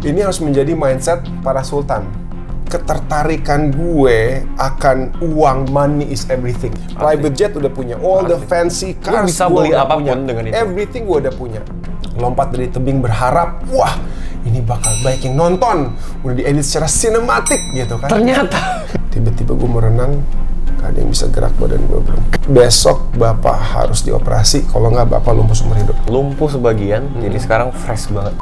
Ini harus menjadi mindset para sultan. Ketertarikan gue akan uang, money is everything. Private jet udah punya, all the fancy cars bisa gue beli udah apapun punya. dengan itu. Everything gue udah punya. Lompat dari tebing berharap, wah ini bakal baik yang nonton. Udah diedit secara sinematik gitu kan. Ternyata Tiba-tiba gue merenang, gak ada yang bisa gerak badan gue bro. Besok bapak harus dioperasi, kalau nggak bapak lumpuh seumur hidup. lumpuh sebagian, jadi sekarang fresh banget.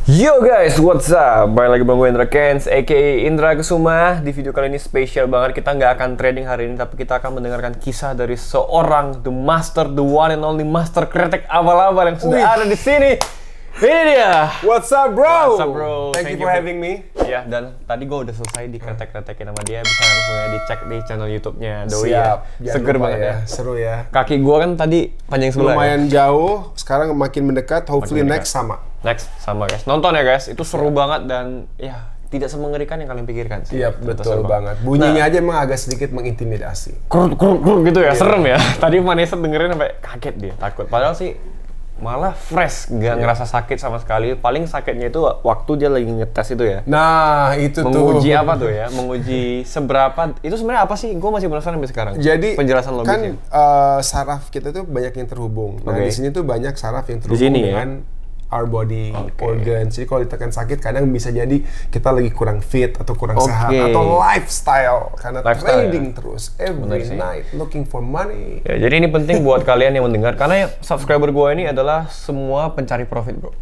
Yo guys, what's up? Balik lagi bareng gue Indra Kens, aka Indra Kesuma. Di video kali ini spesial banget. Kita nggak akan trading hari ini, tapi kita akan mendengarkan kisah dari seorang the master, the one and only master kretek abal-abal yang sudah ada di sini. Ini dia. What's up bro? What's up bro? Thank you for having me. Ya, dan tadi gue udah selesai dikretek-kretekin sama dia. Bisa langsung ya dicek di channel YouTube-nya Doi Siap. ya. Seger banget ya. Seru ya. Kaki gue kan tadi panjang sebelah. Lumayan jauh, sekarang makin mendekat. Hopefully Makin next sama. Next sama guys. Nonton ya guys. Itu seru banget dan ya tidak semengerikan yang kalian pikirkan sih. Iya betul banget. Bunyinya aja emang agak sedikit mengintimidasi. Kruk kruk kruk gitu ya. Serem ya. Tadi Vanessa dengerin sampai kaget dia, takut. Padahal sih malah fresh, nggak ngerasa sakit sama sekali. Paling sakitnya itu waktu dia lagi ngetes itu ya. Nah itu Menguji tuh. apa tuh ya? Menguji seberapa? Itu sebenarnya apa sih? Gue masih penasaran sampai sekarang. Jadi penjelasan kan logisnya. saraf kita tuh banyak yang terhubung. Nah Oke. di sini tuh banyak saraf yang terhubung sini ya? dengan our body organs. Jadi kalau ditekan sakit kadang bisa jadi kita lagi kurang fit atau kurang sehat atau lifestyle karena trading terus every night looking for money. Ya, jadi ini penting buat kalian yang mendengar karena subscriber gue ini adalah semua pencari profit bro.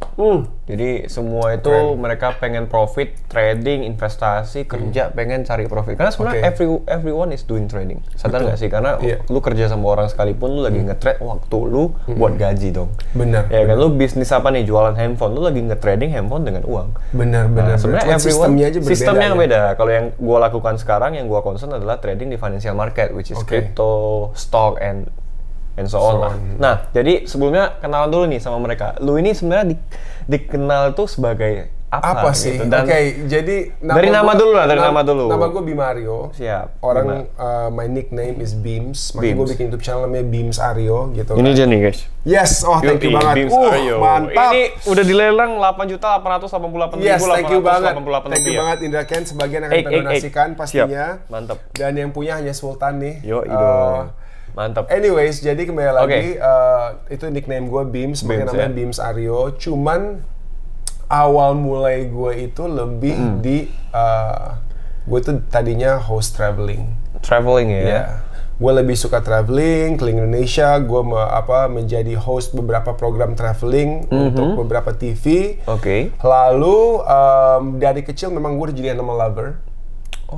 Jadi semua itu mereka pengen profit, trading, investasi, kerja, pengen cari profit. Karena sebenarnya everyone is doing trading. Sadar nggak sih? Karena lu kerja sama orang sekalipun lu lagi nge-trade waktu lu buat gaji dong. Bener. Ya kan lu bisnis apa nih? Jualan handphone, lu lagi nge-trading handphone dengan uang. Bener. Sebenarnya sistemnya aja berbeda. Sistemnya yang beda. Kalau yang gue lakukan sekarang, yang gue concern adalah trading di financial market, which is crypto, stock, and so on lah. Nah, jadi sebelumnya kenalan dulu nih sama mereka. Lu ini sebenarnya dikenal tuh sebagai apa sih? gitu. Oke, jadi dari nama dulu lah, dari nama dulu. Nama gue Bimario. Siap. Orang my nickname is Beams. Makanya gue bikin YouTube channel namanya Beams Aryo gitu. Ini dia nih guys. Yes, thank you banget. Beams Aryo. Mantap. Ini udah dilelang 8.888.000. Yes, thank you banget. 888 Thank you banget Indra Ken. Sebagian akan kita donasikan pastinya. Siap. Mantap. Dan yang punya hanya Sultan nih. Yo, mantap. Anyways, jadi kembali lagi itu nickname gue Beams, makanya namanya Beams Aryo. Cuman awal mulai gue itu lebih di gue tuh tadinya host traveling ya. Gue lebih suka traveling keliling Indonesia. Gue menjadi host beberapa program traveling untuk beberapa TV. Lalu dari kecil memang gue udah jadi animal lover.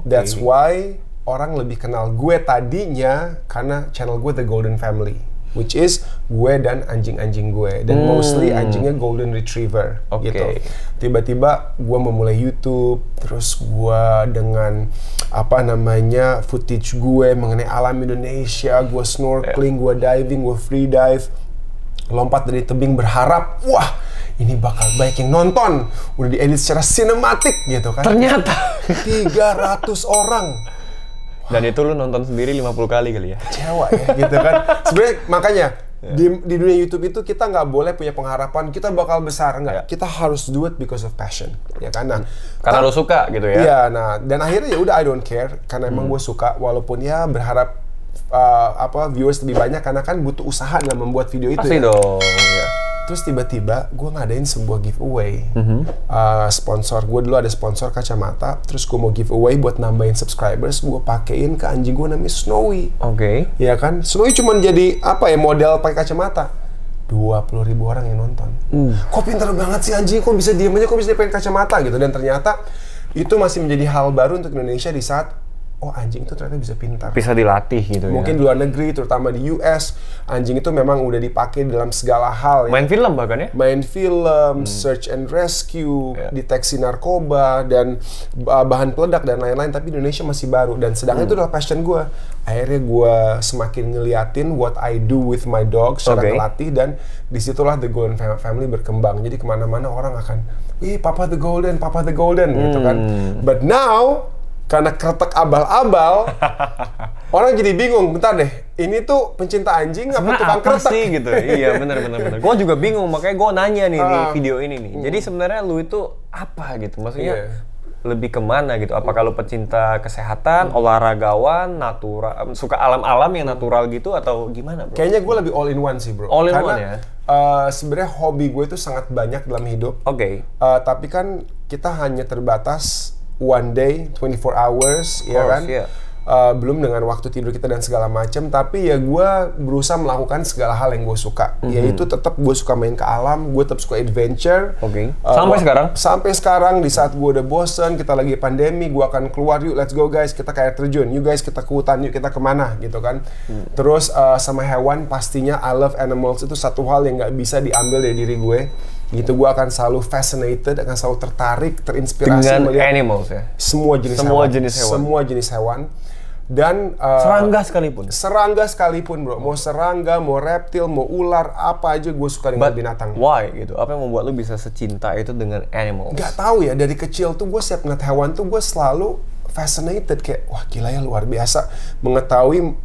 That's why orang lebih kenal gue tadinya karena channel gue The Golden Family, which is gue dan anjing-anjing gue, dan mostly anjingnya Golden Retriever gitu. Tiba-tiba gue memulai YouTube, terus gue dengan footage gue mengenai alam Indonesia, gue snorkeling, gue diving, gue free dive, lompat dari tebing berharap, wah ini bakal baik yang nonton. Udah diedit secara sinematik gitu kan. Ternyata 300 orang. Dan itu lu nonton sendiri 50 kali ya? Kecewa ya gitu kan. Sebenarnya makanya di dunia YouTube itu kita nggak boleh punya pengharapan kita bakal besar, nggak. Kita harus do it because of passion, ya kan. Nah, karena lu suka gitu ya. Iya, nah dan akhirnya ya udah I don't care karena emang gue suka, walaupun ya berharap viewers lebih banyak karena kan butuh usaha dalam membuat video itu. Pasti dong. Ya. Terus tiba-tiba gue ngadain sebuah giveaway. Sponsor gue dulu ada sponsor kacamata. Terus gue mau giveaway buat nambahin subscribers. Gue pakein ke anjing gue namanya Snowy. Ya kan, Snowy cuma jadi model pakai kacamata. 20.000 orang yang nonton. Kok pintar banget sih anjing, kok bisa diem aja, kok bisa pakai kacamata gitu. Dan ternyata itu masih menjadi hal baru untuk Indonesia di saat anjing itu ternyata bisa pintar. Bisa dilatih gitu. Mungkin di luar negeri, terutama di US, anjing itu memang udah dipakai dalam segala hal. Main film bahkan ya? Main film, search and rescue, deteksi narkoba, dan bahan peledak dan lain-lain. Tapi Indonesia masih baru. Dan sedangkan itu adalah passion gue. Akhirnya gue semakin ngeliatin what I do with my dog secara ngelatih. Dan disitulah The Golden Family berkembang. Jadi kemana-mana orang akan, Papa the Golden gitu kan. But now karena kretek abal-abal, orang jadi bingung. Bentar deh, ini tuh pencinta anjing apa tukang kretek sih gitu? Iya benar. Gue juga bingung, makanya gue nanya nih di video ini nih. Jadi sebenarnya lu itu apa gitu? Maksudnya lebih kemana gitu? Apakah lu pecinta kesehatan, olahragawan, natural, suka alam-alam yang natural gitu atau gimana, bro? Kayaknya gue lebih all in one sih, bro. All in Karena, one ya? Sebenarnya hobi gue itu sangat banyak dalam hidup. Oke. Tapi kan kita hanya terbatas one day, 24 hours, ya kan? Yeah. Belum dengan waktu tidur kita dan segala macam. Tapi ya gue berusaha melakukan segala hal yang gue suka. Yaitu tetap gue suka main ke alam, gue tetap suka adventure. Oke. Sampai sekarang? Sampai sekarang, di saat gue udah bosen, kita lagi pandemi, gue akan keluar, yuk let's go guys, kita ke air terjun, yuk guys kita ke hutan, yuk kita kemana gitu kan. Terus sama hewan, pastinya I love animals, itu satu hal yang gak bisa diambil dari diri gue. Gitu, gue akan selalu fascinated, akan selalu tertarik, terinspirasi dengan melihat animals ya? Semua jenis hewan. Semua jenis hewan. Dan serangga sekalipun bro, mau serangga, mau reptil, mau ular, apa aja gue suka dengan binatang. Why gitu? Apa yang membuat lu bisa secinta itu dengan animals? Gak tahu ya, dari kecil tuh gue setiap ngeliat hewan tuh gue selalu fascinated, kayak wah gila ya, luar biasa mengetahui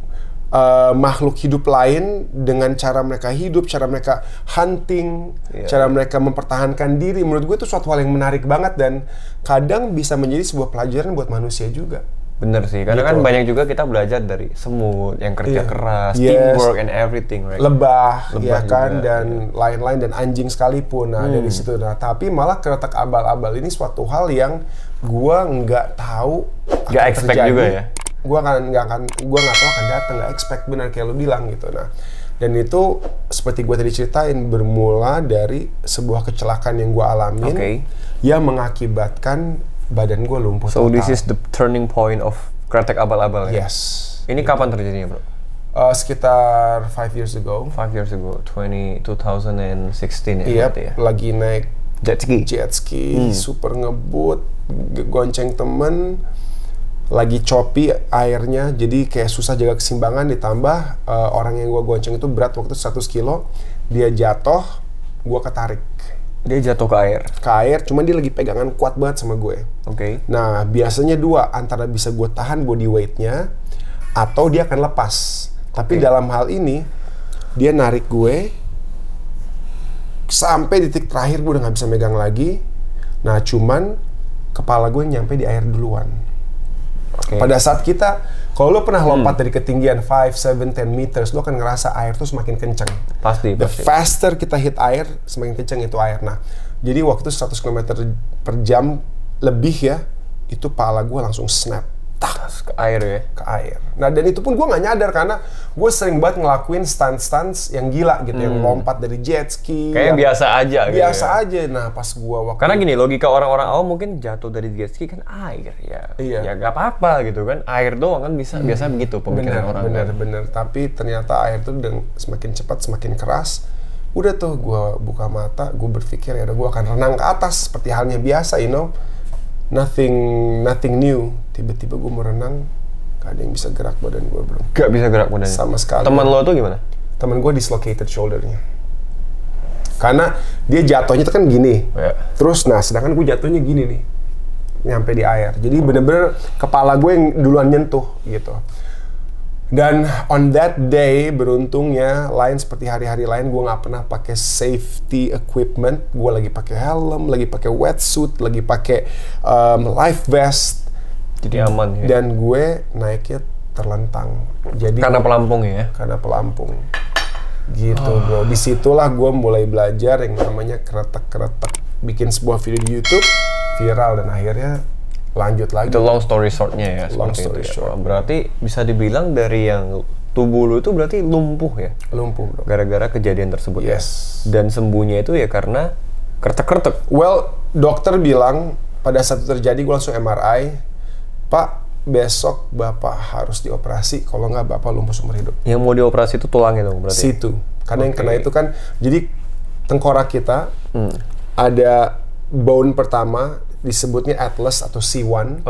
makhluk hidup lain dengan cara mereka hidup, cara mereka hunting, cara mereka mempertahankan diri. Menurut gue itu suatu hal yang menarik banget dan kadang bisa menjadi sebuah pelajaran buat manusia juga. Bener sih, karena kan banyak juga kita belajar dari semut yang kerja keras, teamwork and everything, right? Lebah ya kan, dan lain-lain, dan anjing sekalipun. Nah dari situ, nah tapi malah kretek abal-abal ini suatu hal yang gua nggak tahu, nggak expect terjadi. Juga ya? Gua nggak tahu akan datang, nggak expect, benar kayak lu bilang gitu. Nah dan itu seperti gua tadi ceritain, bermula dari sebuah kecelakaan yang gua alamin yang mengakibatkan badan gue lumpuh total. So this is the turning point of kretek abal-abal ya? Yes. Ini kapan terjadinya, bro? Sekitar 5 years ago. 5 years ago, 2016 ya? Iya, ya? Lagi naik jet ski, super ngebut, gonceng temen, lagi choppy airnya, jadi kayak susah jaga keseimbangan, ditambah orang yang gue gonceng itu berat waktu itu 100 kilo, dia jatuh, gue ketarik. Dia jatuh ke air? Ke air, cuman dia lagi pegangan kuat banget sama gue. Oke. Nah, biasanya dua, antara bisa gue tahan body weight-nya, atau dia akan lepas. Tapi dalam hal ini, dia narik gue, sampai di titik terakhir gue udah gak bisa megang lagi. Nah, cuman kepala gue nyampe di air duluan. Pada saat kita, kalau lo pernah lompat dari ketinggian 5, 7, 10 meters, lo akan ngerasa air tuh semakin kencang. Pasti. The faster kita hit air, semakin kencang itu air. Nah, jadi waktu itu 100 km per jam lebih ya, itu pala gue langsung snap. Tas ke air ya? Ke air. Nah, dan itu pun gue nggak nyadar karena gue sering banget ngelakuin stunts yang gila gitu, yang lompat dari jet ski. Kayak biasa aja gitu. Biasa aja. Nah, pas gue waktu karena gini, logika orang-orang awam mungkin jatuh dari jet ski kan air ya. Ya gak apa-apa gitu kan. Air doang kan bisa biasa begitu pemikiran orang. Bener. Tapi ternyata air tuh semakin cepat, semakin keras. Udah tuh gue buka mata, gue berpikir ya udah gue akan renang ke atas seperti halnya biasa, you know. Nothing new. Tiba-tiba gue mau renang, gak ada yang bisa gerak badan gue, bro. Gak bisa gerak badannya? Sama sekali. Teman lo tuh gimana? Teman gue dislocated shoulder-nya. Karena dia jatuhnya tuh kan gini. Terus, nah sedangkan gue jatuhnya gini nih. Nyampe di air. Jadi bener-bener kepala gue yang duluan nyentuh gitu. Dan on that day, beruntungnya lain seperti hari-hari lain, gue nggak pernah pakai safety equipment. Gue lagi pakai helm, lagi pakai wetsuit, lagi pakai life vest. Jadi aman ya. Dan gue naiknya terlentang. Jadi karena pelampung ya? Karena pelampung. Gitu bro. Disitulah gue mulai belajar yang namanya kretek-kretek. Bikin sebuah video di YouTube, viral, dan akhirnya lanjut lagi. Itu long story short-nya ya? Long story short. Berarti bisa dibilang dari yang tubuh lu itu berarti lumpuh ya? Lumpuh bro. Gara-gara kejadian tersebut. Yes. Ya? Dan sembuhnya itu ya karena kretek-kretek? Well, dokter bilang pada saat itu terjadi gue langsung MRI, Pak, besok Bapak harus dioperasi, kalau nggak Bapak lumpuh seumur hidup. Yang mau dioperasi itu tulangnya dong berarti? Situ. Karena yang kena itu kan, jadi tengkorak kita ada bone pertama disebutnya atlas atau C1.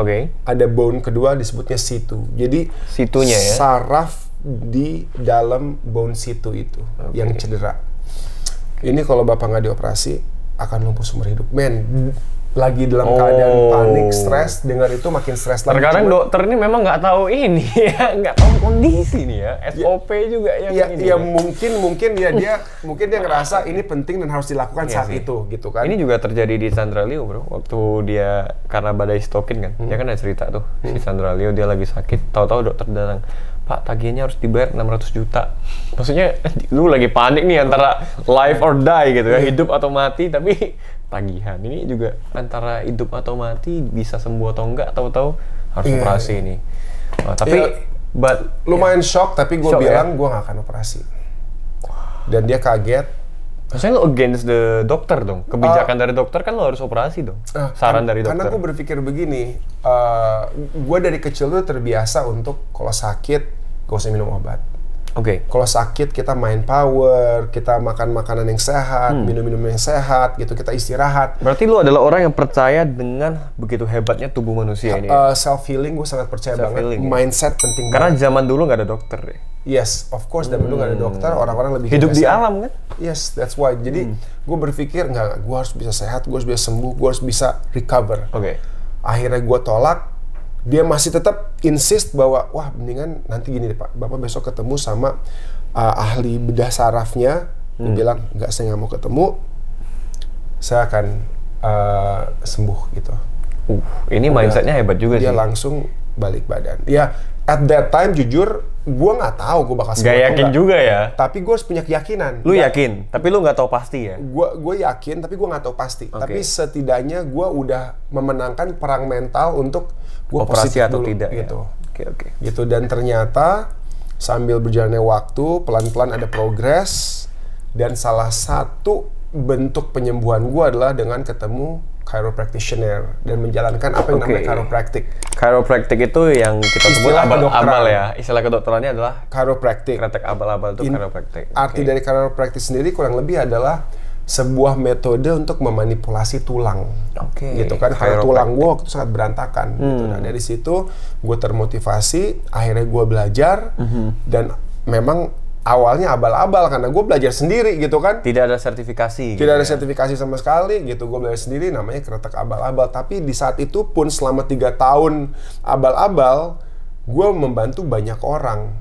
Ada bone kedua disebutnya C2. Jadi situnya ya? Saraf di dalam bone C2 itu yang cedera. Ini kalau Bapak nggak dioperasi akan lumpuh seumur hidup. Men, lagi dalam keadaan panik, stres, dengar itu makin stres lagi. Terkadang dokter ini memang nggak tahu ini ya, nggak tahu kondisi nih ya, SOP juga yang ini. Ya mungkin dia ngerasa ini penting dan harus dilakukan saat itu, gitu kan. Ini juga terjadi di Chandra Leo bro, waktu dia karena badai stokin kan, dia kan ada cerita tuh, si Chandra Leo dia lagi sakit, tahu-tahu dokter datang, Pak tagihannya harus dibayar 600 juta. Maksudnya lu lagi panik nih antara life or die gitu ya, hidup atau mati, tapi tagihan ini juga antara hidup atau mati, bisa sembuh atau enggak, tahu-tahu harus operasi ini. Tapi lumayan shock, tapi gue bilang gue nggak akan operasi. Dan dia kaget. Maksudnya lo against the dokter dong, kebijakan dari dokter kan lo harus operasi dong. Saran dari dokter. Karena gue berpikir begini, gue dari kecil tuh terbiasa untuk kalau sakit gak usah minum obat. Kalau sakit kita main power, kita makan makanan yang sehat, minum yang sehat, gitu, kita istirahat. Berarti lu adalah orang yang percaya dengan begitu hebatnya tubuh manusia ini. Self healing gue sangat percaya banget. Mindset penting. Karena zaman dulu nggak ada dokter deh. Yes, of course. Dan dulu nggak ada dokter, orang-orang lebih hidup di alam kan? Yes, that's why. Jadi gue berpikir gue harus bisa sehat, gue harus bisa sembuh, gue harus bisa recover. Akhirnya gue tolak. Dia masih tetap insist bahwa wah mendingan nanti gini deh Pak, Bapak besok ketemu sama ahli bedah sarafnya. Dia bilang nggak, saya nggak mau ketemu, saya akan sembuh gitu. Ini mindsetnya hebat juga sih. Dia langsung balik badan. Ya at that time jujur gue nggak tahu gue bakal sembuh. Gak yakin juga ya. Tapi gue harus punya keyakinan. Lu yakin, tapi lu nggak tahu pasti ya. Gue yakin, tapi gue nggak tahu pasti. Tapi setidaknya gue udah memenangkan perang mental untuk gue operasi atau dulu, tidak gitu. Ya? Gitu. Dan ternyata sambil berjalannya waktu, pelan-pelan ada progres. Dan salah satu bentuk penyembuhan gue adalah dengan ketemu chiropractitioner dan menjalankan apa yang namanya chiropractic. Chiropractic itu yang kita sebut abal-abal ya. Istilah kedokterannya adalah chiropractic. Kretek abal-abal itu chiropractic. Arti dari chiropractic sendiri kurang lebih adalah sebuah metode untuk memanipulasi tulang. Gitu kan. Karena tulang gue waktu itu sangat berantakan. Gitu. Nah dari situ gue termotivasi, akhirnya gue belajar dan memang awalnya abal-abal karena gue belajar sendiri gitu kan. Tidak ada sertifikasi. Tidak ada sertifikasi sama sekali gitu. Gue belajar sendiri, namanya kretek abal-abal. Tapi di saat itu pun selama 3 tahun abal-abal, gue membantu banyak orang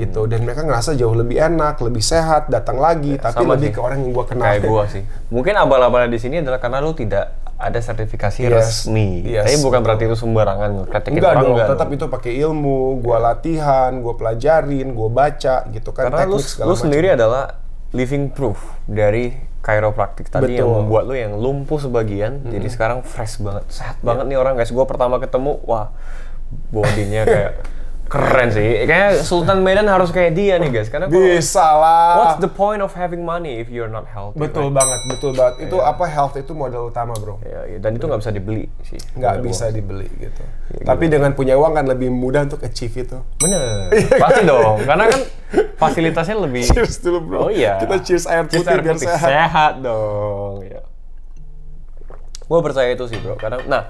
gitu. Dan mereka ngerasa jauh lebih enak, lebih sehat, datang lagi. Tapi lebih ke orang yang gue kenal. Kayak gue sih. Mungkin abal-abal di sini adalah karena lo tidak ada sertifikasi resmi. Tapi bukan berarti itu sembarangan. Enggak dong, tetap itu pakai ilmu, gua latihan, gua pelajarin, gua baca gitu kan. Karena lu sendiri adalah living proof dari chiropractic tadi. Yang membuat lu yang lumpuh sebagian, jadi sekarang fresh banget, sehat banget nih orang guys. Gua pertama ketemu, wah bodinya kayak keren sih. Kayak Sultan Medan harus kayak dia nih guys. Karena bisa lah. What's the point of having money if you're not healthy? Betul banget. Itu apa, health itu modal utama bro. Dan itu nggak bisa dibeli sih. Nggak bisa dibeli gitu. Tapi dengan punya uang kan lebih mudah untuk achieve itu. Bener. Pasti dong. Karena kan fasilitasnya lebih. Cheers dulu bro. Oh iya. Kita cheers air putih biar sehat. Sehat dong. Ya. Gue percaya itu sih bro. Karena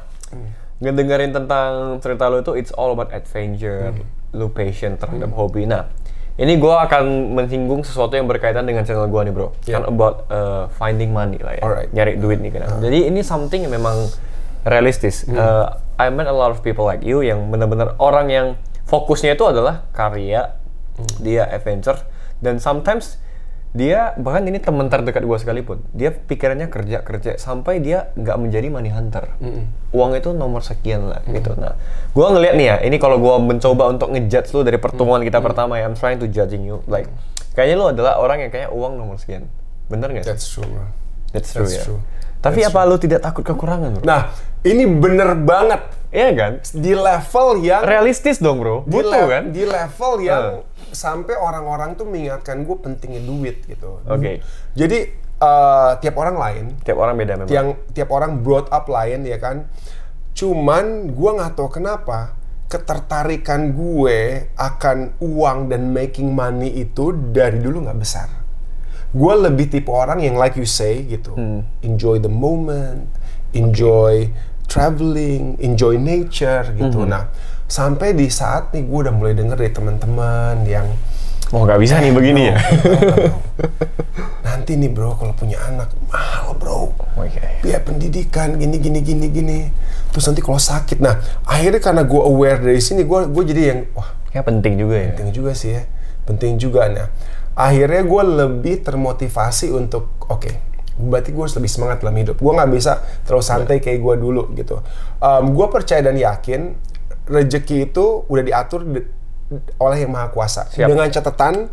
ngedengerin tentang cerita lo itu, it's all about adventure, lo passion terhadap hobi. Nah, ini gue akan menyinggung sesuatu yang berkaitan dengan channel gue nih bro. Kan about finding money lah ya, nyari duit nih kan. Jadi ini something yang memang realistis. I met a lot of people like you yang benar-benar orang yang fokusnya itu adalah karya, dia adventure, dan sometimes dia, bahkan ini teman terdekat gue sekalipun, dia pikirannya kerja sampai dia nggak menjadi money hunter. Uang itu nomor sekian lah gitu. Nah, gue ngeliat nih ya, ini kalau gue mencoba untuk ngejudge lu dari pertemuan kita pertama ya, I'm trying to judging you, like kayaknya lu adalah orang yang kayaknya uang nomor sekian, bener nggak? That's true bro. That's true. Tapi apa lu tidak takut kekurangan bro? Nah, ini bener banget. Iya kan? Di level yang realistis dong bro, butuh kan? Di level yang sampai orang-orang tuh mengingatkan gue pentingnya duit gitu. Jadi tiap orang lain. Tiap orang beda memang. Tiap orang brought up lain ya kan. Cuman gue nggak tahu kenapa ketertarikan gue akan uang dan making money itu dari dulu nggak besar. Gue lebih tipe orang yang like you say gitu, enjoy the moment, enjoy traveling, enjoy nature gitu. Nah, sampai di saat nih gue udah mulai denger dari teman-teman yang Oh nggak bisa nih begini ya? Nanti nih bro, kalau punya anak mahal bro. Okay. Biaya pendidikan gini. Terus nanti kalau sakit, nah akhirnya karena gue aware dari sini, gue jadi yang wah. Ya penting juga ya. Penting juga sih ya, penting juga. Nah akhirnya gue lebih termotivasi untuk berarti gue harus lebih semangat dalam hidup. Gue nggak bisa terlalu santai kayak gue dulu gitu. Gue percaya dan yakin rezeki itu udah diatur oleh Yang Maha Kuasa. Siap. Dengan catatan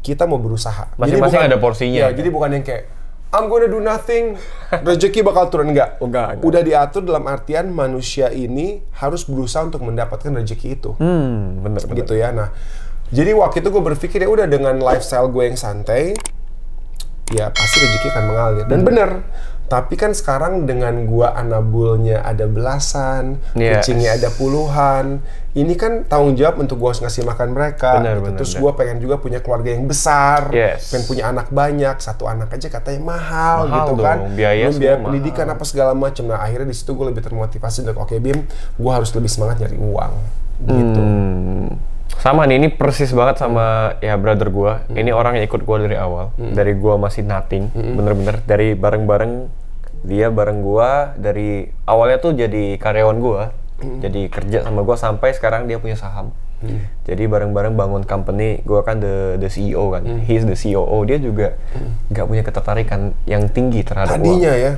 kita mau berusaha. Masing-masing ada porsinya. Ya, jadi bukan yang kayak I'm gonna do nothing, rezeki bakal turun. Enggak. Udah diatur dalam artian manusia ini harus berusaha untuk mendapatkan rezeki itu. Bener. Gitu ya. Nah, jadi waktu itu gue berpikir ya udah dengan lifestyle gue yang santai, ya pasti rezeki akan mengalir. Dan bener. Tapi kan sekarang dengan gua anabulnya ada belasan, kucingnya ada puluhan, ini kan tanggung jawab untuk gua harus ngasih makan mereka. Terus gua pengen juga punya keluarga yang besar, pengen punya anak banyak, satu anak aja katanya mahal gitu kan. Biaya pendidikan apa segala macam. Nah akhirnya di situ gua lebih termotivasi untuk Bim, gua harus lebih semangat nyari uang. Gitu. Sama nih, ini persis banget sama ya brother gua. Ini orang yang ikut gua dari awal. Dari gua masih nothing, bener-bener dari bareng-bareng dia bareng gua dari awalnya tuh jadi karyawan gua. Jadi kerja sama gua sampai sekarang dia punya saham. Jadi bareng-bareng bangun company, gua kan the CEO kan. He's the COO, dia juga nggak punya ketertarikan yang tinggi terhadap tadinya gua. Ya.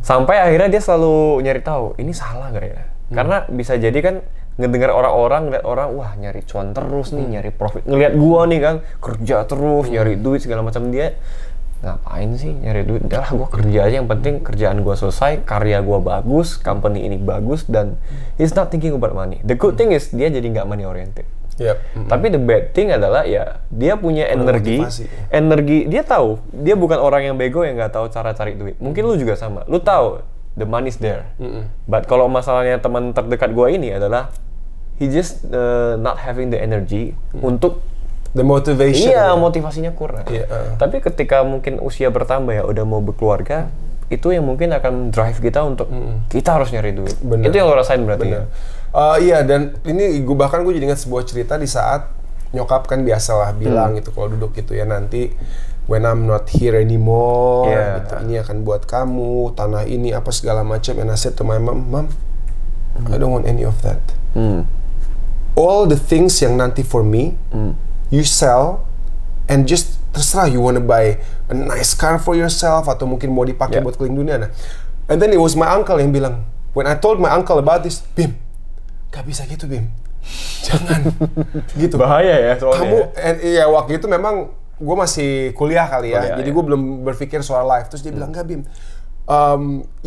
Sampai akhirnya dia selalu nyari tahu, ini salah nggak ya? Karena bisa jadi kan ngedengar orang-orang, ngeliat orang, wah nyari cuan terus nih, nyari profit. Ngeliat gua nih kan, kerja terus, nyari duit segala macam. Dia ngapain sih nyari duit? Udah lah, gua kerja aja, yang penting kerjaan gua selesai, karya gua bagus, company ini bagus, dan he's not thinking about money. The good thing is, dia jadi nggak money oriented. Tapi the bad thing adalah ya, dia punya energi, dia tahu, dia bukan orang yang bego yang nggak tahu cara cari duit. Mungkin lu juga sama, lu tahu, the money's there. But kalau masalahnya teman terdekat gua ini adalah, he just not having the energy untuk the motivation. Iya, motivasinya kurang. Tapi ketika mungkin usia bertambah ya, udah mau berkeluarga, itu yang mungkin akan drive kita untuk kita harus nyari duit. Itu yang lo rasain berarti. Iya, dan ini gue jadi ingat sebuah cerita di saat nyokap kan biasalah bilang gitu kalau duduk gitu ya, nanti when I'm not here anymore, gitu, ini akan buat kamu, tanah ini apa segala macam. And I said to my mom, I don't want any of that. All the things yang nanti for me, you sell and just terserah, you wanna buy a nice car for yourself atau mungkin mau dipakai buat keliling dunia. Nah, and then it was my uncle yang bilang, when I told my uncle about this, Bim, gak bisa gitu Bim, jangan gitu. Bahaya ya soalnya. Kamu, ya waktu itu memang gue masih kuliah kali ya, jadi gue belum berpikir soal life. Terus dia bilang, gak Bim,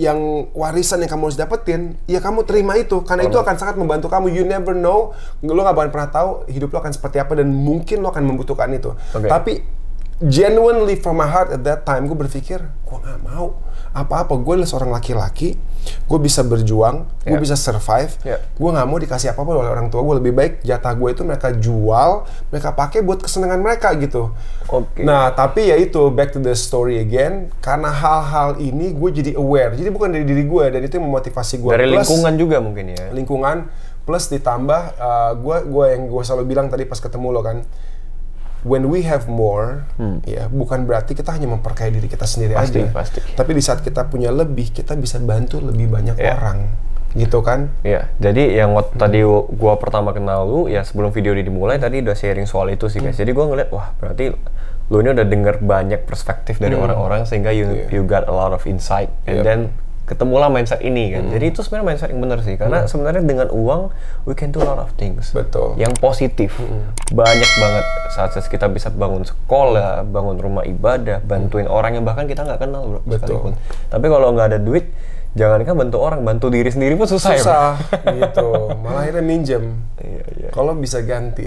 yang warisan yang kamu harus dapetin, ya kamu terima itu, karena itu akan sangat membantu kamu. You never know, lo gak bakal pernah tahu hidup lo akan seperti apa dan mungkin lo akan membutuhkan itu. Tapi genuinely from my heart at that time, gue berpikir, gue gak mau apa-apa. Gue adalah seorang laki-laki, gue bisa berjuang, gue bisa survive, gue gak mau dikasih apa-apa oleh orang tua gue. Lebih baik jatah gue itu mereka jual, mereka pakai buat kesenangan mereka gitu. Nah, tapi ya itu, back to the story again, karena hal-hal ini gue jadi aware, jadi bukan dari diri gue, dan itu yang memotivasi gue. Dari lingkungan juga mungkin ya. Lingkungan, plus ditambah, gue selalu bilang tadi pas ketemu lo kan, when we have more, ya bukan berarti kita hanya memperkaya diri kita sendiri aja. Pasti. Tapi di saat kita punya lebih, kita bisa bantu lebih banyak orang. Gitu kan? Iya, jadi yang tadi gua pertama kenal lu, ya sebelum video ini dimulai tadi udah sharing soal itu sih guys. Jadi gua ngeliat, wah berarti lu ini udah denger banyak perspektif dari orang-orang sehingga you got a lot of insight. And then ketemulah mindset ini kan. Jadi itu sebenarnya mindset yang benar sih. Karena sebenarnya dengan uang, we can do a lot of things. Betul. Yang positif. Banyak banget saat kita bisa bangun sekolah, bangun rumah ibadah, bantuin orang yang bahkan kita nggak kenal bro. Betul. Tapi kalau nggak ada duit, jangankan bantu orang, bantu diri sendiri pun susah ya, gitu. Malah akhirnya minjem. Kalau bisa ganti.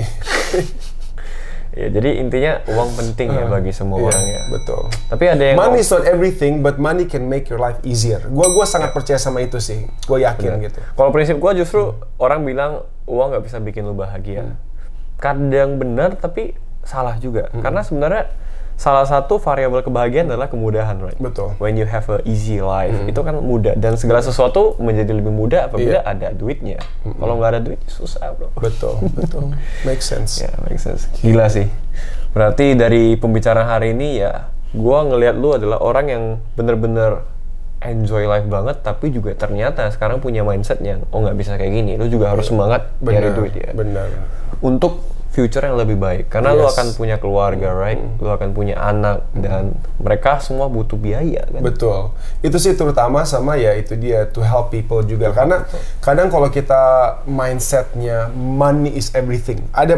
Ya, jadi intinya uang penting ya bagi semua orang ya. Betul. Tapi ada yang money is not everything, but money can make your life easier. Gua sangat percaya sama itu sih. Gue yakin gitu. Kalau prinsip gua justru orang bilang uang nggak bisa bikin lu bahagia. Kadang benar tapi salah juga. Karena sebenarnya salah satu variabel kebahagiaan adalah kemudahan, right? Betul. When you have a easy life, itu kan mudah. Dan segala sesuatu menjadi lebih mudah apabila ada duitnya. Kalau nggak ada duit, susah, bro. Betul. Make sense. Ya, make sense. Gila sih. Berarti dari pembicaraan hari ini ya, gua ngelihat lu adalah orang yang bener-bener enjoy life banget, tapi juga ternyata sekarang punya mindset yang nggak bisa kayak gini. Lu juga harus semangat nyari duit ya. Benar. Untuk future yang lebih baik, karena lu akan punya keluarga, right? Lu akan punya anak dan mereka semua butuh biaya, kan? Betul. Itu sih terutama sama ya itu dia to help people juga. Karena kadang kalau kita mindsetnya money is everything. Ada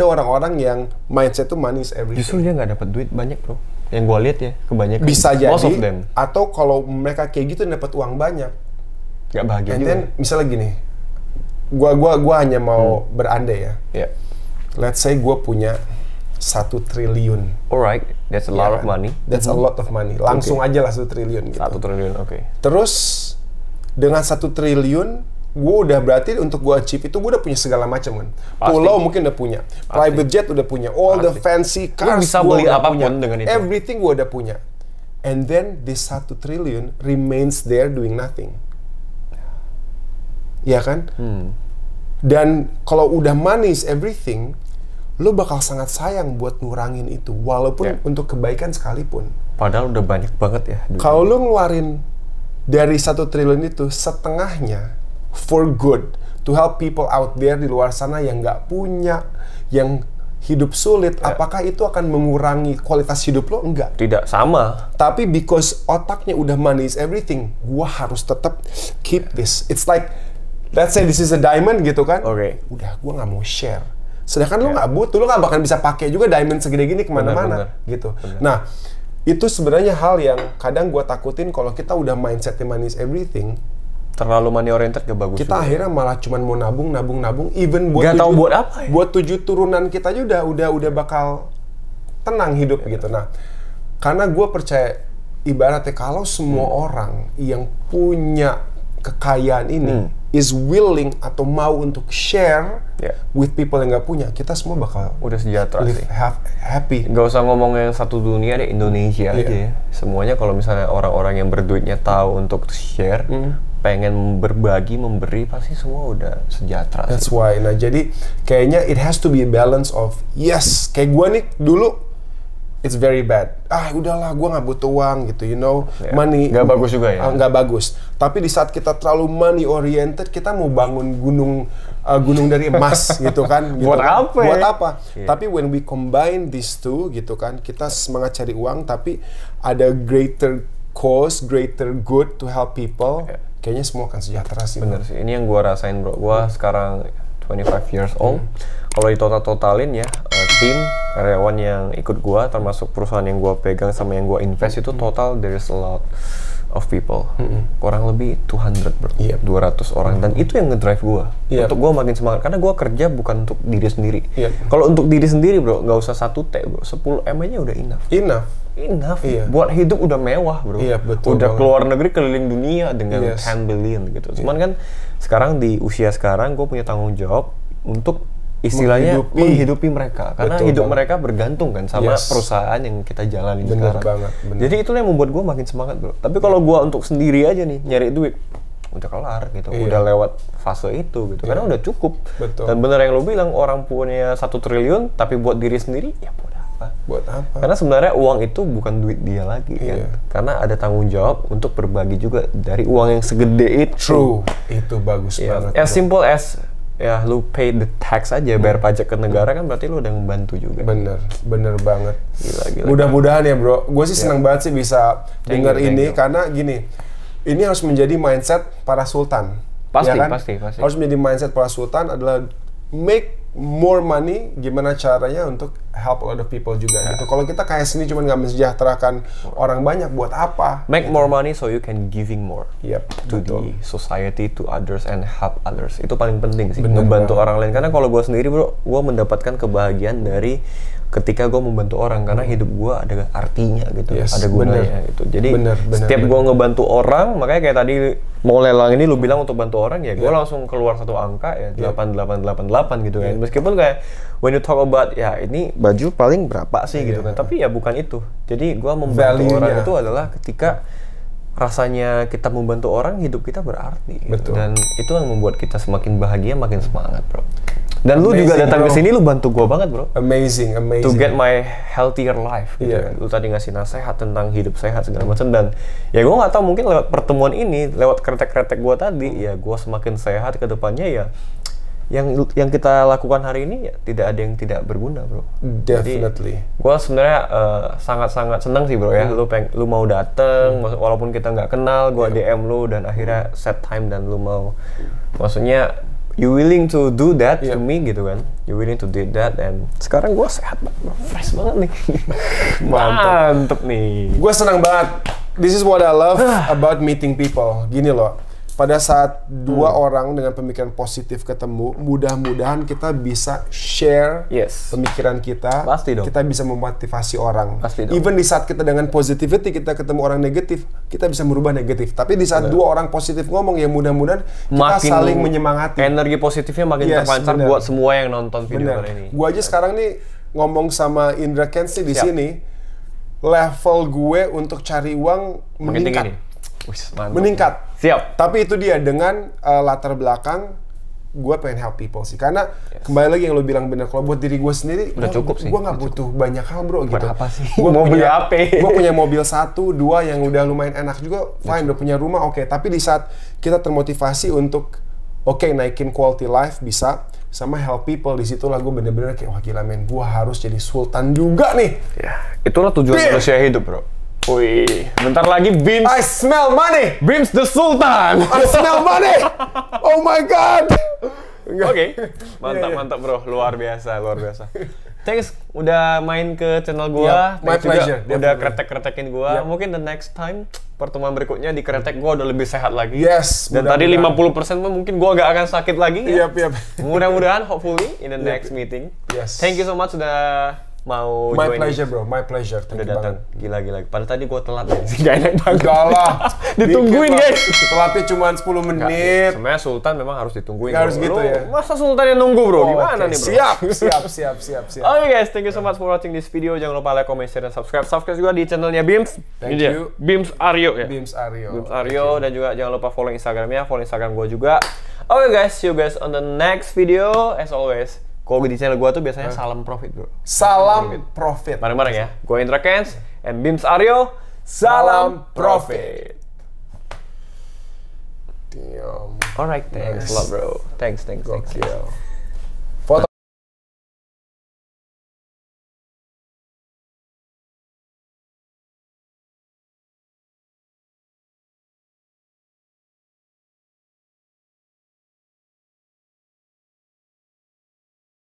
orang-orang yang mindset tuh money is everything. Justru dia nggak dapat duit banyak, bro. Yang gua lihat ya kebanyakan. Bisa jadi. Most of them. Atau kalau mereka kayak gitu dapat uang banyak, nggak bahagia juga. Then, misalnya gini, gua hanya mau berandai ya. Yeah. Let's say gue punya 1 triliun. Alright, that's a lot of money. That's a lot of money. Langsung aja lah 1 triliun gitu. 1 triliun, oke. Terus dengan 1 triliun, gue udah berarti untuk gue achieve itu gue udah punya segala macam kan. Pulau mungkin udah punya, private jet udah punya, all the fancy cars. Lu bisa beli apapun dengan itu. Everything gue udah punya. And then this 1 triliun remains there doing nothing. Ya kan? Dan kalau udah money is everything, lo bakal sangat sayang buat ngurangin itu, walaupun untuk kebaikan sekalipun. Padahal udah banyak banget ya. Kalau lo ngeluarin dari 1 triliun itu, setengahnya for good, to help people out there di luar sana yang nggak punya, yang hidup sulit, apakah itu akan mengurangi kualitas hidup lo? Enggak. Tidak sama. Tapi because otaknya udah money is everything, gua harus tetap keep this. It's like, let's say this is a diamond gitu kan. Udah, gue nggak mau share. Sedangkan lo nggak butuh, lo nggak bakal bisa pakai juga diamond segede gini kemana-mana gitu. Nah, itu sebenarnya hal yang kadang gue takutin kalau kita udah mindset money is everything. Terlalu money oriented gak bagus. Kita akhirnya malah cuman mau nabung. Even buat gak tahu buat apa ya? Buat 7 turunan kita aja udah bakal tenang hidup gitu. Nah, karena gue percaya ibaratnya kalau semua orang yang punya kekayaan ini is willing atau mau untuk share with people yang nggak punya, kita semua bakal udah sejahtera live sih. Happy. Gak usah ngomong yang satu dunia deh, Indonesia aja ya. Semuanya kalau misalnya orang-orang yang berduitnya tahu untuk share, pengen berbagi, memberi, pasti semua udah sejahtera. That's why. Nah, jadi kayaknya it has to be a balance of kayak gue nih dulu it's very bad. Udahlah, gue nggak butuh uang gitu, you know, money. Nggak bagus juga ya? Nggak bagus. Tapi di saat kita terlalu money oriented, kita mau bangun gunung dari emas gitu kan. Gitu Buat kan. apa? Buat apa? Tapi when we combine these two gitu kan, kita semangat cari uang, tapi ada greater cause, greater good to help people. Kayaknya semua akan sejahtera sih. Bener sih. Ini yang gue rasain, bro. Gue sekarang 25 years old. Kalau ditotalin ya, tim karyawan yang ikut gua, termasuk perusahaan yang gua pegang sama yang gua invest itu total there is a lot of people. Kurang lebih 200 bro, 200 orang. Dan itu yang ngedrive gua untuk gua makin semangat. Karena gua kerja bukan untuk diri sendiri. Kalau untuk diri sendiri bro, nggak usah 1 T bro, 10 M aja udah enough. Buat hidup udah mewah bro. Betul udah banget. keluar negeri keliling dunia dengan 10 billion gitu. Cuman kan sekarang di usia sekarang gue punya tanggung jawab untuk istilahnya menghidupi mereka. Karena hidup mereka bergantung kan sama perusahaan yang kita jalani sekarang. Jadi itulah yang membuat gue makin semangat bro. Tapi kalau gue untuk sendiri aja nih nyari duit, udah kelar gitu, udah lewat fase itu gitu. Karena udah cukup. Dan bener yang lo bilang, orang punya 1 triliun tapi buat diri sendiri, ya buat apa? Karena sebenarnya uang itu bukan duit dia lagi kan. Karena ada tanggung jawab untuk berbagi juga dari uang yang segede itu. True. Itu bagus banget. As simple as lu pay the tax aja, bayar pajak ke negara kan berarti lu udah membantu juga. Bener banget. Gila. Mudah-mudahan ya bro. Gue sih senang banget sih bisa dengar ini karena gini. Ini harus menjadi mindset para sultan. Pasti. Harus menjadi mindset para sultan adalah make more money, gimana caranya untuk help a lot of people juga gitu. Kalau kita kayak sini cuma nggak mensejahterakan orang banyak, buat apa? Make more money so you can giving more to betul. the society, to others and help others. Itu paling penting sih, ngebantu orang lain. Karena kalau gue sendiri bro, gue mendapatkan kebahagiaan dari ketika gue membantu orang, karena hidup gue ada artinya gitu, ada gunanya gitu. Jadi setiap gue ngebantu orang, makanya kayak tadi mau lelang ini lu bilang untuk bantu orang ya, gue langsung keluar satu angka ya 8888 gitu kan. Meskipun kayak when you talk about ya ini baju paling berapa sih gitu kan, tapi ya bukan itu. Jadi gue membantu orang itu adalah ketika rasanya kita membantu orang, hidup kita berarti gitu. Dan itu yang membuat kita semakin bahagia, makin semangat, bro. Dan lu juga datang ke sini, lu bantu gue banget, bro. Amazing. To get my healthier life gitu kan. Lu tadi ngasih nasihat tentang hidup sehat segala macam, dan ya gue nggak tahu, mungkin lewat pertemuan ini, lewat kretek-kretek gue tadi, ya gue semakin sehat ke depannya ya. Yang kita lakukan hari ini ya tidak ada yang tidak berguna, bro. Definitely. Gue sebenarnya sangat-sangat senang sih, bro ya. Lu mau dateng, walaupun kita nggak kenal, gue DM lu dan akhirnya set time dan lu mau, maksudnya you willing to do that to me gitu kan. You willing to do that, dan sekarang gue sehat banget, bro. Fresh banget nih. Mantep nih. Gue senang banget. This is what I love about meeting people. Gini loh, pada saat dua orang dengan pemikiran positif ketemu, mudah-mudahan kita bisa share pemikiran kita. Pasti dong. Kita bisa memotivasi orang. Pasti dong. Even di saat kita dengan positivity, kita ketemu orang negatif, kita bisa merubah negatif. Tapi di saat dua orang positif ngomong, ya mudah-mudahan kita saling menyemangati. Energi positifnya makin terpancar buat semua yang nonton video kali ini. Gue aja sekarang nih ngomong sama Indra Kents di sini, level gue untuk cari uang meningkat. Meningkat. Siap. Tapi itu dia dengan latar belakang gue pengen help people sih. Karena kembali lagi yang lo bilang bener, kalau buat diri gue sendiri udah cukup sih. Gue nggak butuh banyak hal, bro, gitu. Apa sih? Mau beli apa? Gue punya mobil 1, 2 yang udah lumayan enak juga, fine. Udah punya rumah, oke. Tapi di saat kita termotivasi untuk naikin quality life bisa, sama help people, disitulah gue bener-bener kayak, wah gila men, gue harus jadi sultan juga nih. Ya, itulah tujuan manusia hidup, bro. Wih, bentar lagi Bims. I smell money. Bims the Sultan. I smell money. Oh my god. Oke, mantap bro, luar biasa. Thanks udah main ke channel gua. My pleasure. Udah kretek-kretekin gua. Mungkin the next time pertemuan berikutnya di kretek gua udah lebih sehat lagi. Yes. Dan tadi 50% mungkin gua gak akan sakit lagi. Yep. Mudah-mudahan, hopefully in the next meeting. Yes. Thank you so much sudah mau my join. Pleasure bro, my pleasure. Udah datang, gila. Padahal tadi gue telat sih, gak enak banget. Enggak lah. Ditungguin guys. Telatnya cuma 10 menit. Sebenarnya Sultan memang harus ditungguin. Harus gitu ya. Masa Sultan yang nunggu, bro? Gimana nih, bro? Siap. Oke guys, thank you so much for watching this video. Jangan lupa like, comment, share, dan subscribe. Subscribe juga di channelnya Bims. Thank you. Bims Aryo ya. Bims Aryo. Dan juga jangan lupa follow Instagramnya, follow Instagram gue juga. Oke guys, see you guys on the next video. As always, kalau di channel gue tuh biasanya salam profit, bro. Salam profit. Bareng-bareng ya. Gue Indra Kents and Bims Aryo. Salam profit. Damn. Alright, thanks a lot, bro. Thanks.